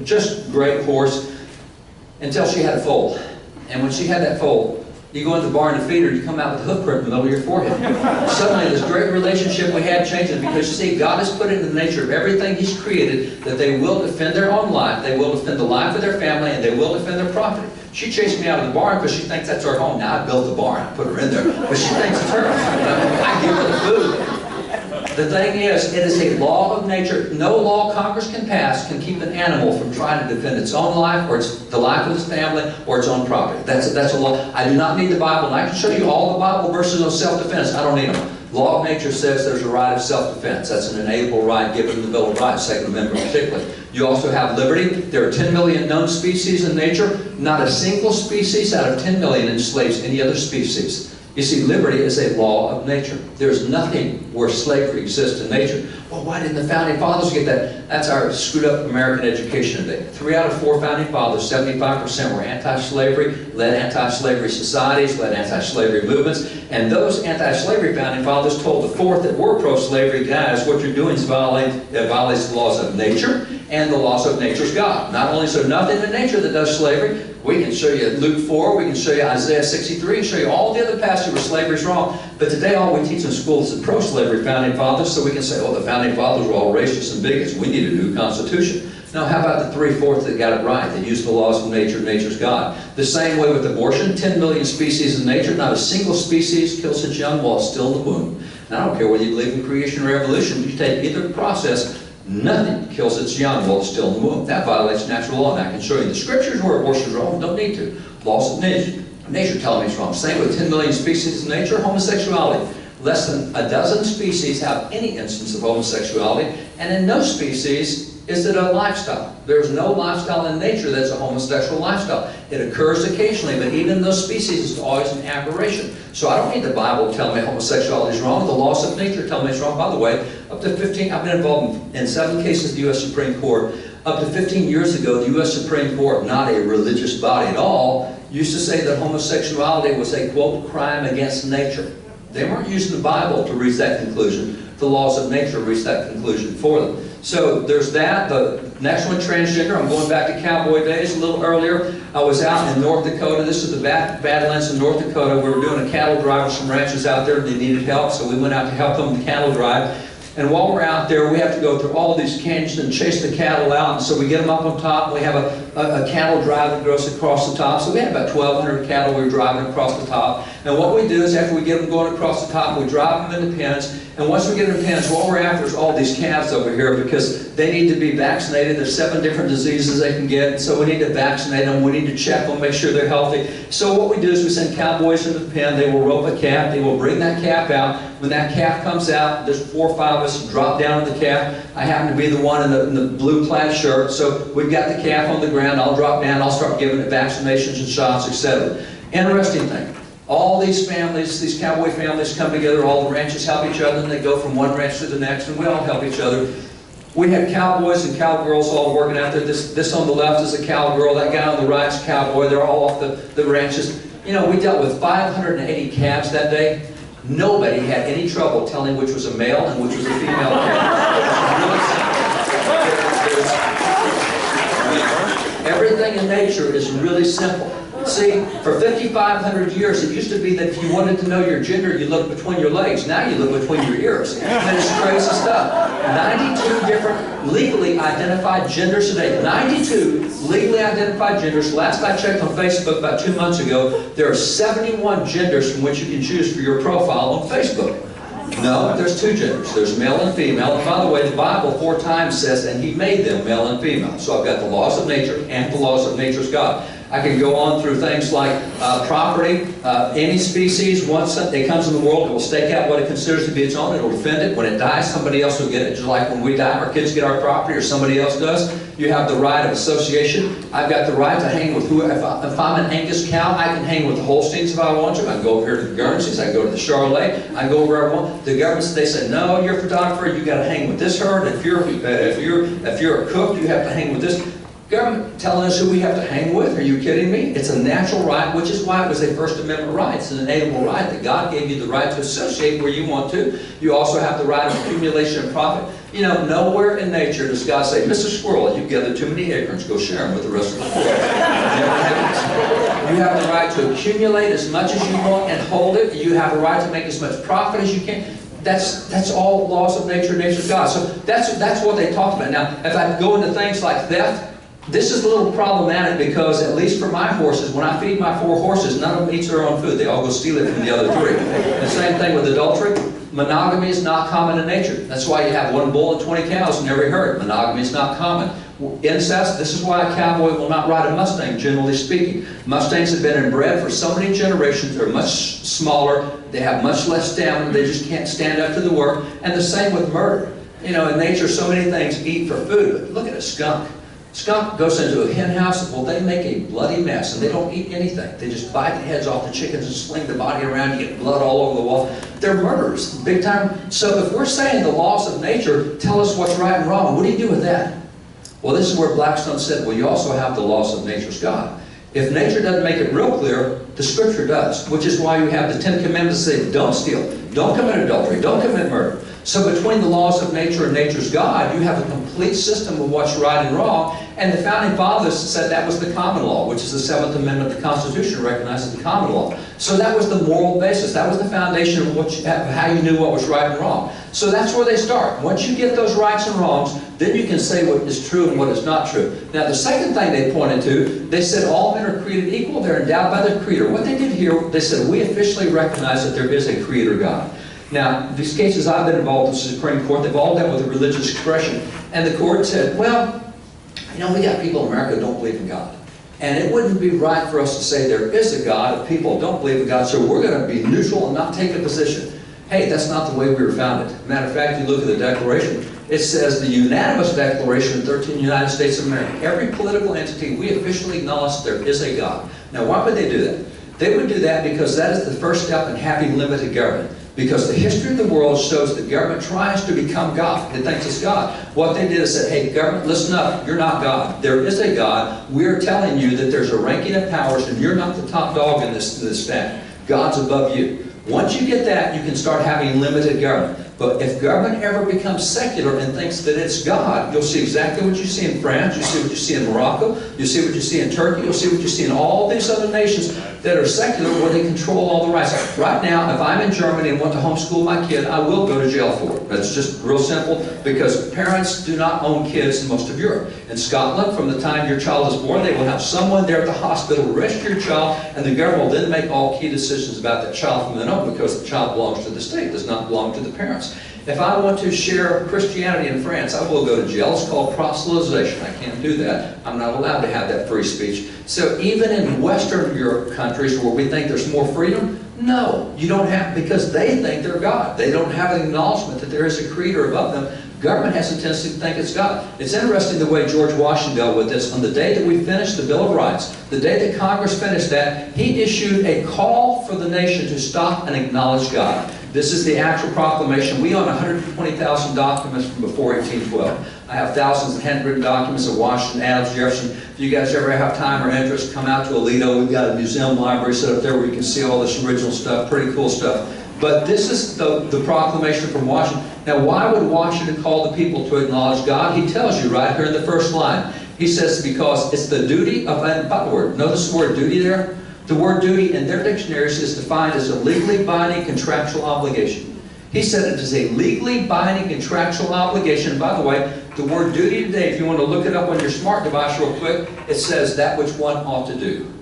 just great horse. until she had a foal. And when she had that foal, you go into the barn to feed her, you come out with a hoof print in the middle of your forehead. Suddenly this great relationship we had changes, because you see, God has put into the nature of everything He's created that they will defend their own life, they will defend the life of their family, and they will defend their property. She chased me out of the barn because she thinks that's her home. Now I built the barn, I put her in there, but she thinks it's her. I give her the food. The thing is, it is a law of nature. No law Congress can pass can keep an animal from trying to defend its own life, or the life of its family, or its own property. That's a law. I do not need the Bible, and I can show you all the Bible verses on self-defense. I don't need them. Law of nature says there's a right of self-defense. That's an inalienable right given in the Bill of Rights, Second Amendment particularly. You also have liberty. There are 10 million known species in nature. Not a single species out of 10 million enslaves any other species. You see, liberty is a law of nature. There's nothing where slavery exists in nature. Well, why didn't the Founding Fathers get that? That's our screwed up American education today. 3 out of 4 Founding Fathers, 75% were anti-slavery, led anti-slavery societies, led anti-slavery movements, and those anti-slavery Founding Fathers told the 4th that were pro-slavery guys, what you're doing is violates the laws of nature and the laws of nature's God. Not only so nothing in nature that does slavery. We can show you Luke 4, we can show you Isaiah 63, and show you all the other passages where slavery is wrong. But today all we teach in schools is the pro-slavery Founding Fathers, so we can say, oh, the Founding Fathers were all racist and bigots. We need a new Constitution. Now, how about the 3/4 that got it right? They used the laws of nature, nature's God. The same way with abortion. 10 million species in nature. Not a single species kills its young while it's still in the womb. And I don't care whether you believe in creation or evolution. You take either process, nothing kills its young while it's still in the womb. That violates natural law. And I can show you the scriptures where abortion is wrong. Don't need to. Laws of nature tell me it's wrong. Same with 10 million species in nature. Homosexuality. Less than a dozen species have any instance of homosexuality. And in no species is it a lifestyle. There's no lifestyle in nature that's a homosexual lifestyle. It occurs occasionally, but even in those species, it's always an aberration. So I don't need the Bible to tell me homosexuality is wrong. The laws of nature tell me it's wrong. By the way, up to 15, I've been involved in 7 cases of the U.S. Supreme Court. Up to 15 years ago, the U.S. Supreme Court, not a religious body at all, used to say that homosexuality was a, quote, crime against nature. They weren't using the Bible to reach that conclusion. The laws of nature reached that conclusion for them. So there's that. The next one, transgender. I'm going back to cowboy days a little earlier. I was out in North Dakota. This is the Badlands in North Dakota. We were doing a cattle drive with some ranches out there. They needed help, so we went out to help them with the cattle drive. And while we're out there, we have to go through all of these canyons and chase the cattle out. And so we get them up on top. We have a cattle drive that goes across the top. So we had about 1,200 cattle we were driving across the top. And what we do is after we get them going across the top, we drive them into pens. And once we get them in pens, what we're after is all these calves over here because they need to be vaccinated. There's 7 different diseases they can get. So we need to vaccinate them. We need to check them, make sure they're healthy. So what we do is we send cowboys into the pen. They will rope a calf. They will bring that calf out. When that calf comes out, there's 4 or 5 of us drop down on the calf. I happen to be the one in the blue plaid shirt. So we've got the calf on the ground. I'll drop down. I'll start giving it vaccinations and shots, etc. Interesting thing. All these families, these cowboy families come together, all the ranches help each other, and they go from one ranch to the next, and we all help each other. We have cowboys and cowgirls all working out there. This on the left is a cowgirl, that guy on the right is a cowboy. They're all off the ranches. You know, we dealt with 580 calves that day. Nobody had any trouble telling which was a male and which was a female calf. Everything in nature is really simple. See, for 5,500 years, it used to be that if you wanted to know your gender, you looked between your legs. Now you look between your ears. And it's crazy stuff. 92 different legally identified genders today. 92 legally identified genders. Last I checked on Facebook about 2 months ago, there are 71 genders from which you can choose for your profile on Facebook. No, there's 2 genders. There's male and female. And by the way, the Bible 4 times says, and He made them male and female. So I've got the laws of nature and the laws of nature's God. I can go on through things like property. Any species, once it comes in the world, it will stake out what it considers to be its own. It will defend it. When it dies, somebody else will get it. Just like when we die, our kids get our property or somebody else does. You have the right of association. I've got the right to hang with who. If I'm an Angus cow, I can hang with the Holsteins if I want to. I can go over here to the Guernseys. I can go to the Charolais. I can go wherever I want. The government, they say, no, you're a photographer. You got to hang with this herd. If you're a cook, you have to hang with this. Government telling us who we have to hang with. Are you kidding me? It's a natural right, which is why it was a First Amendment right. It's an inalienable right that God gave you the right to associate where you want to. You also have the right of accumulation of profit. You know, nowhere in nature does God say, Mr. Squirrel, you've gathered too many acorns. Go share them with the rest of the squirrels. Never have You have the right to accumulate as much as you want and hold it. You have a right to make as much profit as you can. That's all laws of nature, nature's God. So that's what they talked about. Now, if I go into things like theft, this is a little problematic because, at least for my horses, when I feed my 4 horses, none of them eats their own food. They all go steal it from the other 3. The same thing with adultery. Monogamy is not common in nature. That's why you have 1 bull and 20 cows in every herd. Monogamy is not common. Incest, this is why a cowboy will not ride a Mustang, generally speaking. Mustangs have been inbred for so many generations. They're much smaller. They have much less stamina. They just can't stand up to the work. And the same with murder. You know, in nature, so many things eat for food. But look at a skunk. Skunk goes into a hen house, well, they make a bloody mess, and they don't eat anything. They just bite the heads off the chickens and sling the body around. You get blood all over the wall. They're murderers, big time. So if we're saying the laws of nature tell us what's right and wrong, what do you do with that? Well, this is where Blackstone said, well, you also have the laws of nature's God. If nature doesn't make it real clear, the Scripture does, which is why you have the 10 Commandments that say, don't steal, don't commit adultery, don't commit murder. So between the laws of nature and nature's God, you have a complete system of what's right and wrong. And the Founding Fathers said that was the common law, which is the 7th Amendment of the Constitution recognizes the common law. So that was the moral basis. That was the foundation of how you knew what was right and wrong. So that's where they start. Once you get those rights and wrongs, then you can say what is true and what is not true. Now, the second thing they pointed to, they said all men are created equal. They're endowed by their Creator. What they did here, they said, we officially recognize that there is a Creator God. Now, these cases I've been involved in the Supreme Court, they've all dealt with a religious expression. And the court said, well, you know, we got people in America who don't believe in God. And it wouldn't be right for us to say there is a God if people don't believe in God, so we're going to be neutral and not take a position. Hey, that's not the way we were founded. Matter of fact, you look at the Declaration, it says the unanimous declaration of 13 United States of America. Every political entity, we officially acknowledge there is a God. Now, why would they do that? They would do that because that is the first step in having limited government. Because the history of the world shows that government tries to become God. It thinks it's God. What they did is said, hey, government, listen up. You're not God. There is a God. We're telling you that there's a ranking of powers, and you're not the top dog in this fact. God's above you. Once you get that, you can start having limited government. But if government ever becomes secular and thinks that it's God, you'll see exactly what you see in France, you see what you see in Morocco, you see what you see in Turkey, you'll see what you see in all these other nations that are secular where they control all the rights. Right now, if I'm in Germany and want to homeschool my kid, I will go to jail for it. That's just real simple because parents do not own kids in most of Europe. In Scotland, from the time your child is born, they will have someone there at the hospital rescue your child, and the government will then make all key decisions about that child from then on because the child belongs to the state, does not belong to the parents. If I want to share Christianity in France, I will go to jail. It's called proselytization. I can't do that. I'm not allowed to have that free speech. So even in Western Europe countries where we think there's more freedom, no, you don't have, because they think they're God. They don't have an acknowledgement that there is a creator above them. Government has a tendency to think it's God. It's interesting the way George Washington dealt with this. On the day that we finished the Bill of Rights, the day that Congress finished that, he issued a call for the nation to stop and acknowledge God. This is the actual proclamation. We own 120,000 documents from before 1812. I have thousands of handwritten documents of Washington, Adams, Jefferson. If you guys ever have time or interest, come out to Aledo. We've got a museum library set up there where you can see all this original stuff, pretty cool stuff. But this is the proclamation from Washington. Now, why would Washington call the people to acknowledge God? He tells you right here in the first line. He says because it's the duty of, and by the word, notice the word duty there? The word duty in their dictionaries is defined as a legally binding contractual obligation. He said it is a legally binding contractual obligation. By the way, the word duty today, if you want to look it up on your smart device real quick, it says that which one ought to do.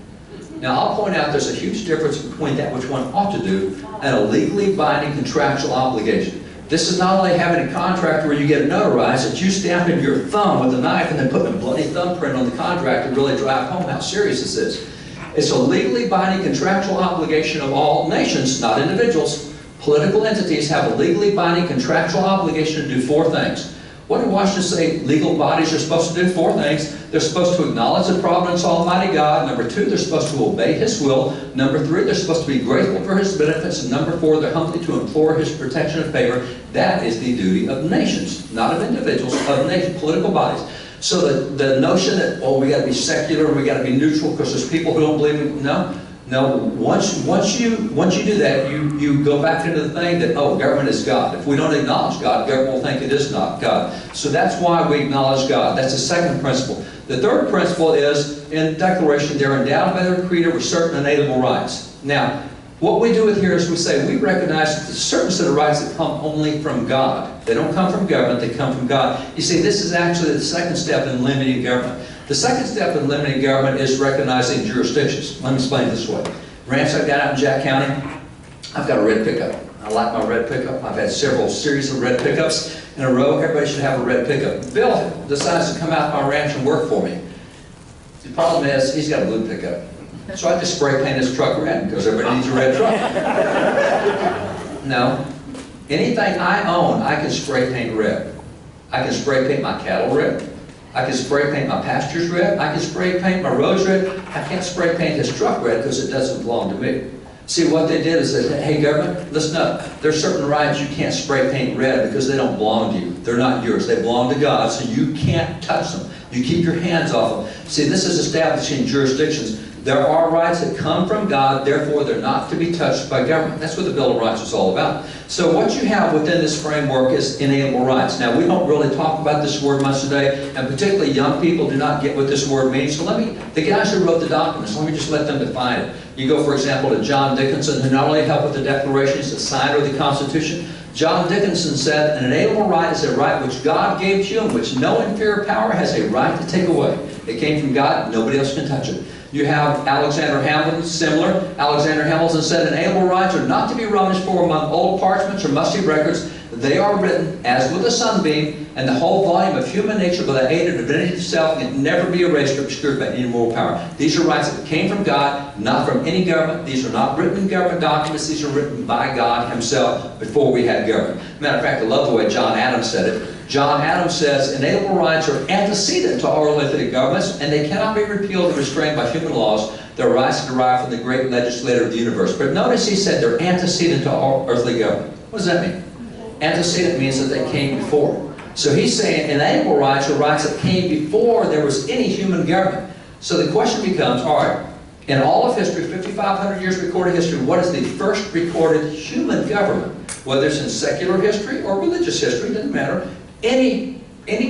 Now, I'll point out there's a huge difference between that which one ought to do and a legally binding contractual obligation. This is not only having a contract where you get it notarized, it's you stamping your thumb with a knife and then putting a bloody thumbprint on the contract to really drive home how serious this is. It's a legally binding contractual obligation of all nations, not individuals. Political entities have a legally binding contractual obligation to do 4 things. What did Washington say legal bodies are supposed to do? 4 things. They're supposed to acknowledge the providence of Almighty God. Number 2, they're supposed to obey His will. Number 3, they're supposed to be grateful for His benefits. And number 4, they're humbly to implore His protection and favor. That is the duty of nations, not of individuals, of nations, political bodies. So the notion that, oh, we got to be secular, we got to be neutral because there's people who don't believe in, no. Once you do that, you go back into the thing that, oh, government is God. If we don't acknowledge God, government will think it is not God. So that's why we acknowledge God. That's the second principle. The third principle is, in the Declaration, they're endowed by their Creator with certain inalienable rights. Now, what we do with here is we say we recognize that there's a certain set of rights that come only from God. They don't come from government, they come from God. You see, this is actually the second step in limiting government. The second step in limiting government is recognizing jurisdictions. Let me explain it this way. Ranch I've got out in Jack County, I've got a red pickup. I like my red pickup. I've had several series of red pickups in a row. Everybody should have a red pickup. Bill decides to come out to my ranch and work for me. The problem is, he's got a blue pickup. So I just spray paint his truck red, because everybody needs a red truck. No. Anything I own, I can spray paint red. I can spray paint my cattle red. I can spray paint my pastures red. I can spray paint my roads red. I can't spray paint his truck red because it doesn't belong to me. See, what they did is they said, hey, government, listen up. There's certain rights you can't spray paint red because they don't belong to you. They're not yours. They belong to God, so you can't touch them. You keep your hands off them. See, this is establishing jurisdictions. There are rights that come from God, therefore they're not to be touched by government. That's what the Bill of Rights is all about. So what you have within this framework is inalienable rights. Now, we don't really talk about this word much today, and particularly young people do not get what this word means. So the guys who wrote the documents, let me just let them define it. You go, for example, to John Dickinson, who not only helped with the Declaration, he's the signer of the Constitution. John Dickinson said, an inalienable right is a right which God gave to you and which no inferior power has a right to take away. It came from God, nobody else can touch it. You have Alexander Hamilton, similar. Alexander Hamilton said, inalienable rights are not to be rummaged for among old parchments or musty records. They are written, as with a sunbeam, and the whole volume of human nature by the aid of divinity itself can never be erased or obscured by any moral power. These are rights that came from God, not from any government. These are not written in government documents. These are written by God Himself before we had government. Matter of fact, I love the way John Adams said it. John Adams says, inalienable rights are antecedent to all earthly governments, and they cannot be repealed or restrained by human laws. Their rights are derived from the great legislator of the universe. But notice he said they're antecedent to all earthly government. What does that mean? Antecedent means that they came before. So he's saying inalienable rights are rights that came before there was any human government. So the question becomes, all right, in all of history, 5,500 years recorded history, what is the first recorded human government? Whether it's in secular history or religious history, doesn't matter. Any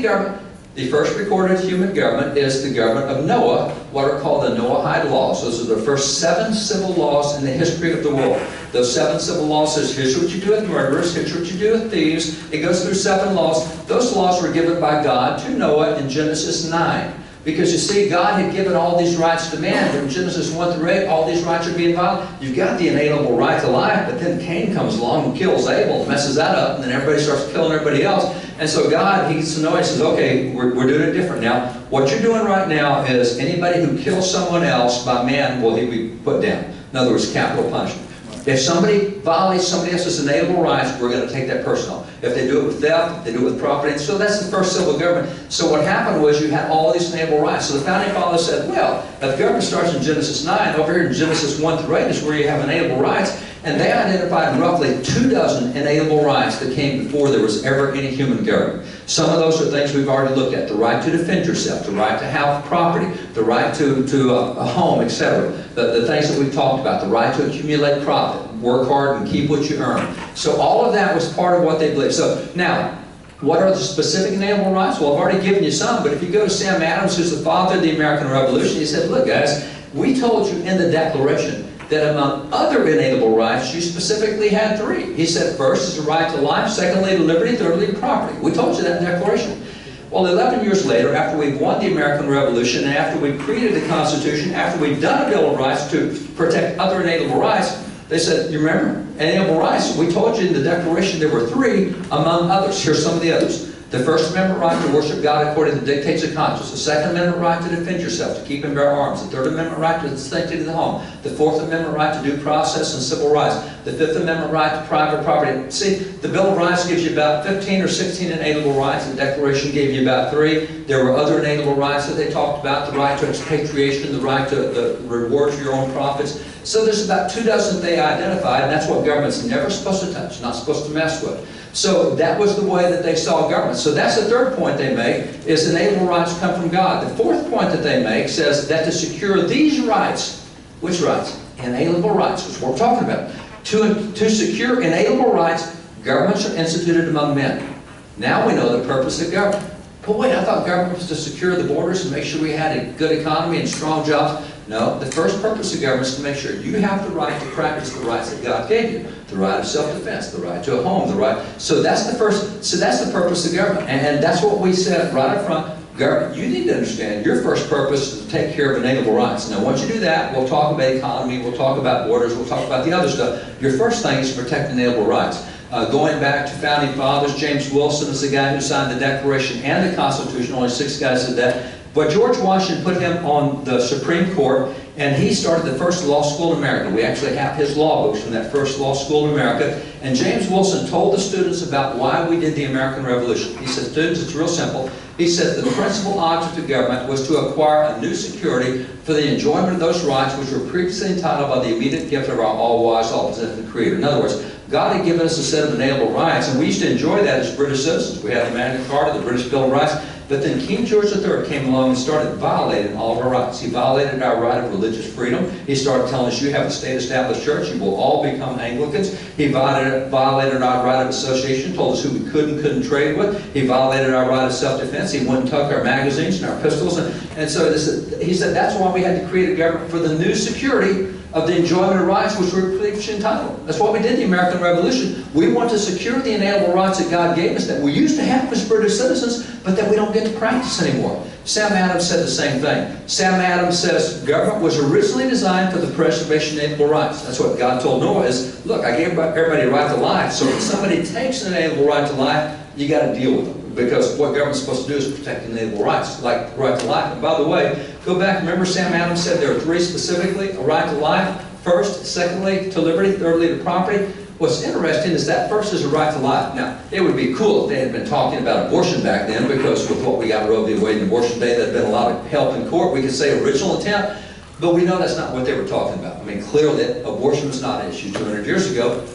government, the first recorded human government is the government of Noah, what are called the Noahide laws. Those are the first 7 civil laws in the history of the world. Those 7 civil laws says, here's what you do with murderers, here's what you do with thieves. It goes through 7 laws. Those laws were given by God to Noah in Genesis 9. Because you see, God had given all these rights to man. From Genesis 1 through 8, all these rights are being violated. You've got the inalienable right to life, but then Cain comes along and kills Abel, messes that up, and then everybody starts killing everybody else. And so God, He gets to know, He says, okay, we're doing it different now. What you're doing right now is anybody who kills someone else by man, will he be put down. In other words, capital punishment. If somebody violates somebody else's inalienable rights, we're going to take that person off. If they do it with theft, if they do it with property. And so that's the first civil government. So what happened was you had all these inalienable rights. So the founding fathers said, well, if government starts in Genesis 9, over here in Genesis 1 through 8 is where you have inalienable rights. And they identified roughly 24 inalienable rights that came before there was ever any human government. Some of those are things we've already looked at. The right to defend yourself, the right to have property, the right to a home, etc. The things that we've talked about, the right to accumulate profit, work hard and keep what you earn. So all of that was part of what they believed. So now, what are the specific inalienable rights? Well, I've already given you some, but if you go to Sam Adams, who's the father of the American Revolution, he said, look guys, we told you in the Declaration that among other inalienable rights, you specifically had 3. He said first is the right to life, secondly to liberty, thirdly to property. We told you that in the Declaration. Well, 11 years later, after we've won the American Revolution, and after we've created the Constitution, after we've done a Bill of Rights to protect other inalienable rights, they said, you remember, inalienable rights, we told you in the Declaration there were 3 among others. Here's some of the others. The First Amendment right to worship God according to the dictates of conscience. The Second Amendment right to defend yourself, to keep and bear arms. The Third Amendment right to the sanctity of the home. The Fourth Amendment right to due process and civil rights. The Fifth Amendment right to private property. See, the Bill of Rights gives you about 15 or 16 inalienable rights. The Declaration gave you about 3. There were other inalienable rights that they talked about. The right to expatriation, the right to the reward for your own profits. So there's about 24 they identified, and that's what government's never supposed to touch, not supposed to mess with. So that was the way that they saw government. So that's the third point they make, is inalienable rights come from God. The fourth point that they make says that to secure these rights, which rights? Inalienable rights, which is what we're talking about. To secure inalienable rights, governments are instituted among men. Now we know the purpose of government. But wait, I thought government was to secure the borders and make sure we had a good economy and strong jobs. No, the first purpose of government is to make sure you have the right to practice the rights that God gave you. The right of self-defense, the right to a home, the right. So that's the purpose of government. And that's what we said right up front. Government, you need to understand your first purpose is to take care of inalienable rights. Now, once you do that, we'll talk about economy, we'll talk about borders, we'll talk about the other stuff. Your first thing is to protect inalienable rights. Going back to founding fathers, James Wilson is the guy who signed the Declaration and the Constitution. Only 6 guys did that. But George Washington put him on the Supreme Court, and he started the first law school in America. We actually have his law books from that first law school in America. And James Wilson told the students about why we did the American Revolution. He said, students, it's real simple. He said the principal object of government was to acquire a new security for the enjoyment of those rights which were previously entitled by the immediate gift of our all-wise, all-possessing Creator. In other words, God had given us a set of inalienable rights, and we used to enjoy that as British citizens. We had the Magna Carta, the British Bill of Rights, but then King George III came along and started violating all of our rights. He violated our right of religious freedom. He started telling us you have a state-established church, you will all become Anglicans. He violated our right of association, told us who we could and couldn't trade with. He violated our right of self-defense. He wouldn't tuck our magazines and our pistols. And so he said that's why we had to create a government for the new security of the enjoyment of rights which were previously entitled. That's why we did the American Revolution. We want to secure the inalienable rights that God gave us that we used to have as British citizens, but that we don't get to practice anymore. Sam Adams said the same thing. Sam Adams says government was originally designed for the preservation of inalienable rights. That's what God told Noah is, look, I gave everybody a right to life, so if somebody takes an inalienable right to life, you got to deal with them. Because what government's supposed to do is protect inalienable rights, like the right to life. And by the way, go back, remember Sam Adams said there are 3 specifically, a right to life, first, secondly, to liberty, thirdly, to property. What's interesting is that first is a right to life. Now, it would be cool if they had been talking about abortion back then, because with what we got Roe v. Wade and abortion day, there'd been a lot of help in court. We could say original intent, but we know that's not what they were talking about. I mean, clearly, abortion was not an issue 200 years ago.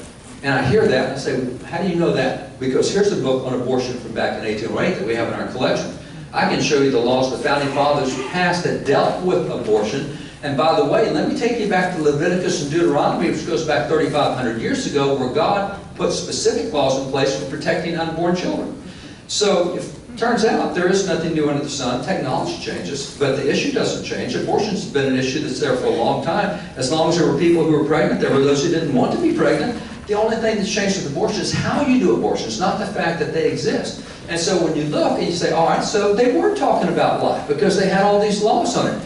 And I hear that and I say, how do you know that? Because here's a book on abortion from back in 1808 that we have in our collection. I can show you the laws the founding fathers passed that dealt with abortion. And by the way, let me take you back to Leviticus and Deuteronomy, which goes back 3,500 years ago, where God put specific laws in place for protecting unborn children. So it turns out there is nothing new under the sun. Technology changes, but the issue doesn't change. Abortion's been an issue that's there for a long time. As long as there were people who were pregnant, there were those who didn't want to be pregnant. The only thing that's changed with abortion is how you do abortion. It's not the fact that they exist. And so when you look and you say, all right, so they were talking about life because they had all these laws on it.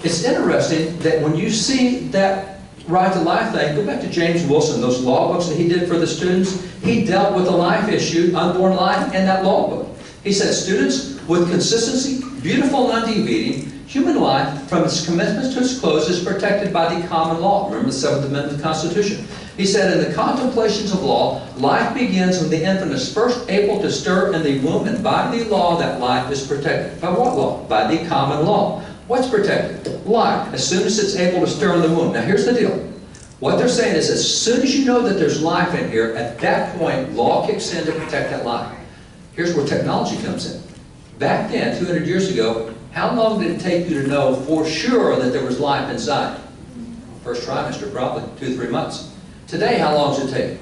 It's interesting that when you see that right to life thing, go back to James Wilson, those law books that he did for the students. He dealt with the life issue, unborn life, in that law book. He said, students, with consistency, beautiful and undeviating, human life, from its commencement to its close, is protected by the common law. Remember the 7th Amendment of the Constitution. He said, in the contemplations of law, life begins when the infant is first able to stir in the womb, and by the law that life is protected. By what law? By the common law. What's protected? Life, as soon as it's able to stir in the womb. Now here's the deal. What they're saying is, as soon as you know that there's life in here, at that point, law kicks in to protect that life. Here's where technology comes in. Back then, 200 years ago, how long did it take you to know for sure that there was life inside? First trimester, probably 2 to 3 months. Today, how long does it take?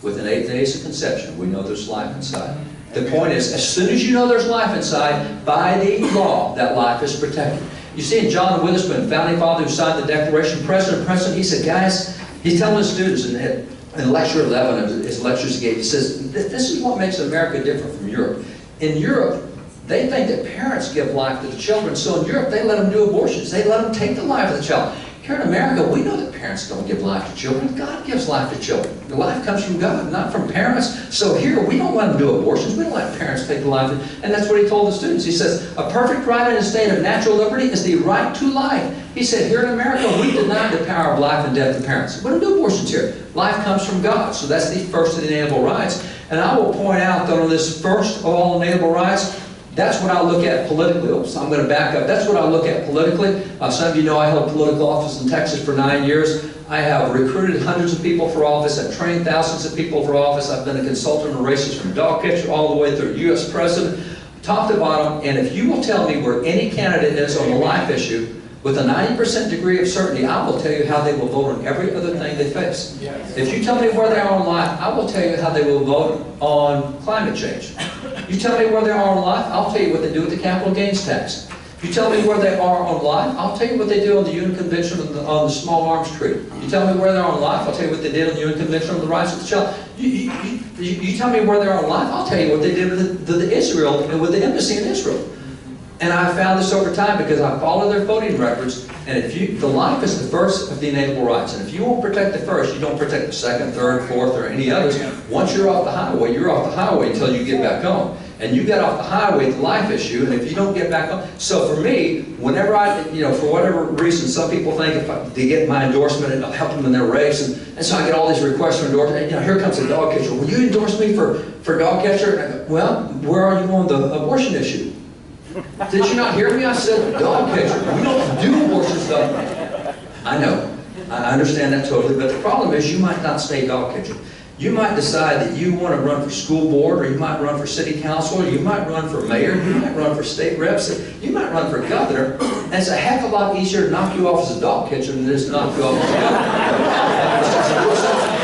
Within 8 days of conception, we know there's life inside. The point is, as soon as you know there's life inside, by the law, that life is protected. You see, in John Witherspoon, founding father who signed the Declaration, President, he said, guys, he's telling his students in lecture 11 of his lectures he gave, he says, this is what makes America different from Europe. In Europe, they think that parents give life to the children, so in Europe, they let them do abortions. They let them take the life of the child. Here in America, we know that parents don't give life to children. God gives life to children. The life comes from God, not from parents. So here, we don't let them do abortions. We don't let parents take the life. And that's what he told the students. He says, a perfect right in a state of natural liberty is the right to life. He said, here in America, we deny the power of life and death to parents. We don't do abortions here. Life comes from God. So that's the first of the inalienable rights. And I will point out that on this first of all inalienable rights, that's what I look at politically. Oops, I'm going to back up. That's what I look at politically. Some of you know I held political office in Texas for 9 years. I have recruited hundreds of people for office. I've trained thousands of people for office. I've been a consultant on races from dog catcher all the way through U.S. President, top to bottom. And if you will tell me where any candidate is on the life issue, With a 90% degree of certainty, I will tell you how they will vote on every other thing they face. Yes. If you tell me where they are in life, I will tell you how they will vote on climate change. You tell me where they are in life, I'll tell you what they do with the capital gains tax. You tell me where they are on life, I'll tell you what they do on the UN Convention on the Small Arms Treaty. You tell me where they are on life, I'll tell you what they did on the UN Convention on the Rights of the Child. You tell me where they are on life, I'll tell you what they did with the Israel and with the embassy in Israel. And I found this over time because I follow their voting records, and the life is the first of the inalienable rights. And if you won't protect the first, you don't protect the second, third, fourth, or any others. Once you're off the highway, you're off the highway until you get back home. And you get off the highway, the life issue, and if you don't get back home. So for me, whenever for whatever reason, some people think if they get my endorsement, it'll help them in their race. And so I get all these requests for endorsement. And, here comes a dog catcher. Will you endorse me for dog catcher? And I go, well, where are you on the abortion issue? Did you not hear me? I said dog catcher. We don't do abortion stuff. I know. I understand that totally. But the problem is you might not stay dog catcher. You might decide that you want to run for school board, or you might run for city council, or you might run for mayor, you might run for state reps, you might run for governor. And it's a heck of a lot easier to knock you off as a dog catcher than it is to knock you off as a governor.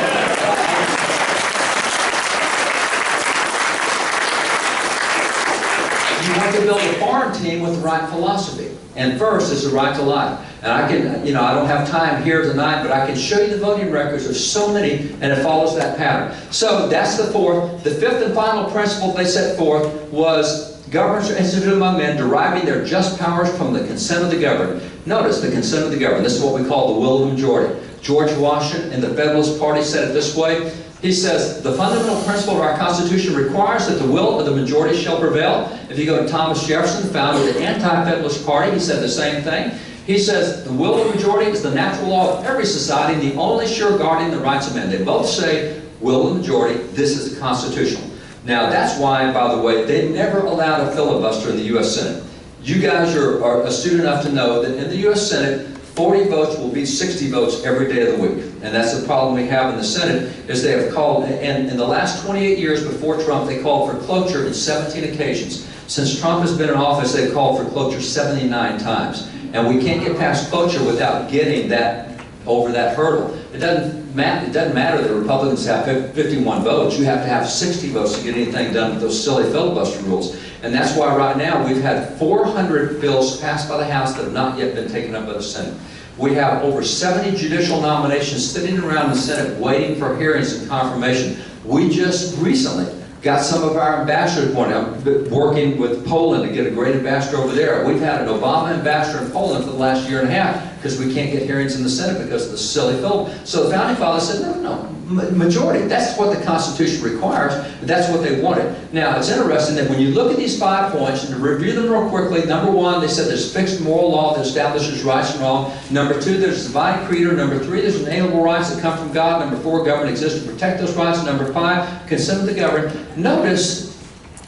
You have to build a farm team with the right philosophy. And first is the right to life. And I can, I don't have time here tonight, but I can show you the voting records. There's so many, and it follows that pattern. So that's the fourth. The fifth and final principle they set forth was governments are instituted among men, deriving their just powers from the consent of the governed. Notice the consent of the governed. This is what we call the will of the majority. George Washington in the Federalist Party said it this way. He says, the fundamental principle of our Constitution requires that the will of the majority shall prevail. If you go to Thomas Jefferson, founder of the Anti-Federalist Party, he said the same thing. He says, the will of the majority is the natural law of every society and the only sure guardian of the rights of men. They both say, will of the majority, this is constitutional. Now, that's why, by the way, they never allowed a filibuster in the U.S. Senate. You guys are astute enough to know that in the U.S. Senate, 40 votes will beat 60 votes every day of the week. And that's the problem we have in the Senate, is they have called, and in the last 28 years before Trump, they called for cloture in 17 occasions. Since Trump has been in office, they've called for cloture 79 times. And we can't get past cloture without getting that over that hurdle. It doesn't matter that Republicans have 51 votes. You have to have 60 votes to get anything done with those silly filibuster rules. And that's why right now we've had 400 bills passed by the House that have not yet been taken up by the Senate. We have over 70 judicial nominations sitting around the Senate waiting for hearings and confirmation. We just recently got some of our ambassadors appointed. I'm working with Poland to get a great ambassador over there. We've had an Obama ambassador in Poland for the last year and a half because we can't get hearings in the Senate because of the silly filibuster. So the Founding Fathers said, no, majority. That's what the Constitution requires. That's what they wanted. Now, it's interesting that when you look at these 5 points, and to review them real quickly, number 1, they said there's fixed moral law that establishes rights and wrong. Number 2, there's divine creator. Number 3, there's inalienable rights that come from God. Number 4, government exists to protect those rights. Number 5, consent of the governed. Notice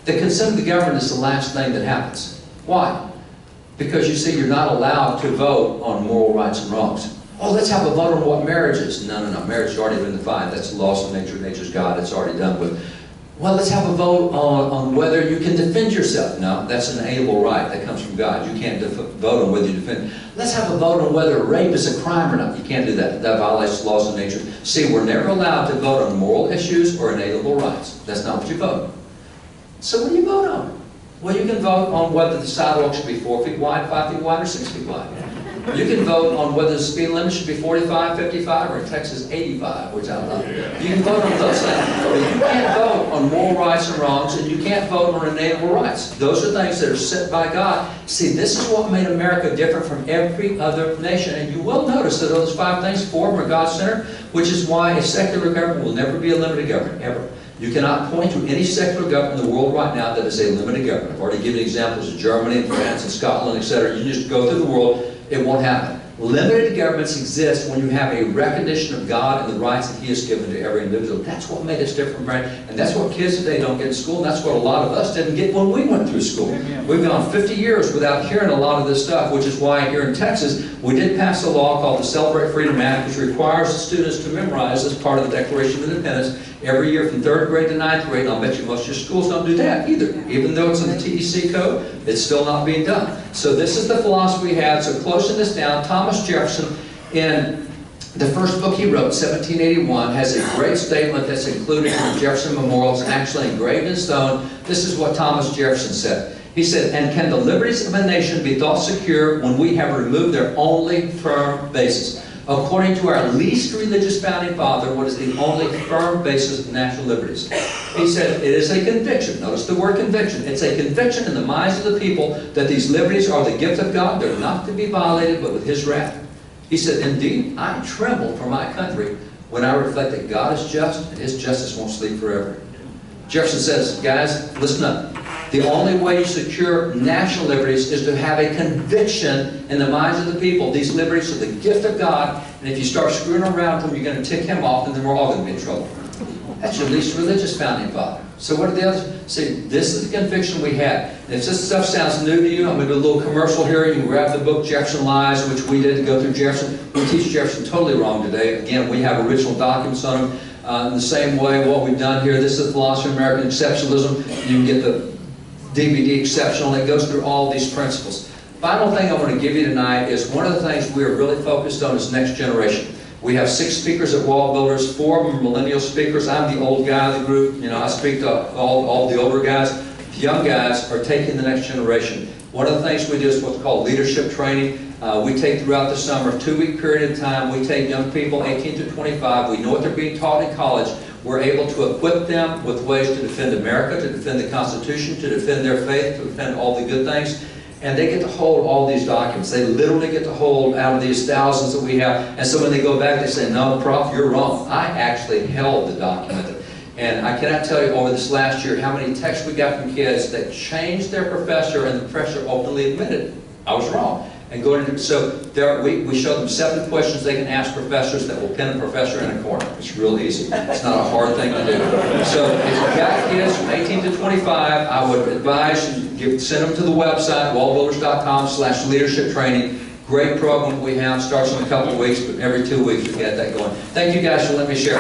the consent of the governed is the last thing that happens. Why? Because you see, you're not allowed to vote on moral rights and wrongs. Oh, let's have a vote on what marriage is. No. Marriage has already been defined. That's the laws of nature. Nature's God. It's already done with. Well, let's have a vote on whether you can defend yourself. No, that's an inalienable right. That comes from God. You can't vote on whether you defend. Let's have a vote on whether rape is a crime or not. You can't do that. That violates the laws of nature. See, we're never allowed to vote on moral issues or inalienable rights. That's not what you vote. So what do you vote on? Well, you can vote on whether the sidewalk should be 4 feet wide, 5 feet wide, or 6 feet wide. You can vote on whether the speed limit should be 45, 55, or in Texas 85, which I love. You can vote on those things. But you can't vote on moral rights and wrongs, and you can't vote on inalienable rights. Those are things that are set by God. See, this is what made America different from every other nation. And you will notice that those 5 things, 4 of them are God-centered, which is why a secular government will never be a limited government, ever. You cannot point to any secular government in the world right now that is a limited government. I've already given examples of Germany and France and Scotland, etc. You just go through the world. It won't happen. Limited governments exist when you have a recognition of God and the rights that He has given to every individual. That's what made us different, right? And that's what kids today don't get in school, and that's what a lot of us didn't get when we went through school. We've gone 50 years without hearing a lot of this stuff, which is why here in Texas, We did pass a law called the Celebrate Freedom Act, which requires the students to memorize as part of the Declaration of Independence every year from 3rd grade to 9th grade. And I'll bet you most of your schools don't do that either. Even though it's in the TEC code, it's still not being done. So this is the philosophy we have. So closing this down, Thomas Jefferson, in the first book he wrote, 1781, has a great statement that's included in the Jefferson Memorial. It's actually engraved in stone. This is what Thomas Jefferson said. He said, "And can the liberties of a nation be thought secure when we have removed their only firm basis? According to our least religious founding father, what is the only firm basis of national liberties?" He said, it is a conviction. Notice the word conviction. It's a conviction in the minds of the people that these liberties are the gift of God. They're not to be violated, but with His wrath. He said, "Indeed, I tremble for my country when I reflect that God is just and His justice won't sleep forever." Jefferson says, guys, listen up. The only way you secure national liberties is to have a conviction in the minds of the people. These liberties are the gift of God, and if you start screwing around with them, you're going to tick Him off, and then we're all going to be in trouble. That's your least religious founding father. So what are the others? See, this is the conviction we have. And if this stuff sounds new to you, I'm going to do a little commercial here. You can grab the book Jefferson Lies, which we did to go through Jefferson. We teach Jefferson totally wrong today. Again, we have original documents on them. In the same way, what we've done here, this is the philosophy of American exceptionalism. You can get the DVD Exceptional. It goes through all these principles. Final thing I want to give you tonight is one of the things we are really focused on is next generation. We have 6 speakers at Wallbuilders, 4 of them are millennial speakers. I'm the old guy of the group. You know, I speak to all the older guys. The young guys are taking the next generation. One of the things we do is what's called leadership training. We take throughout the summer, a 2-week period of time. We take young people, 18 to 25. We know what they're being taught in college. We're able to equip them with ways to defend America, to defend the Constitution, to defend their faith, to defend all the good things. And they get to hold all these documents. They literally get to hold out of these thousands that we have. And so when they go back, they say, "No, Prof, you're wrong. I actually held the document." And I cannot tell you over this last year how many texts we got from kids that changed their professor, and the professor openly admitted, "I was wrong." And going into, so there, we show them 7 questions they can ask professors that will pin a professor in a corner. It's real easy. It's not a hard thing to do. So if you've got kids from 18 to 25, I would advise you send them to the website, wallbuilders.com/leadership training. Great program we have. Starts in a couple of weeks, but every 2 weeks we get that going. Thank you guys for letting me share.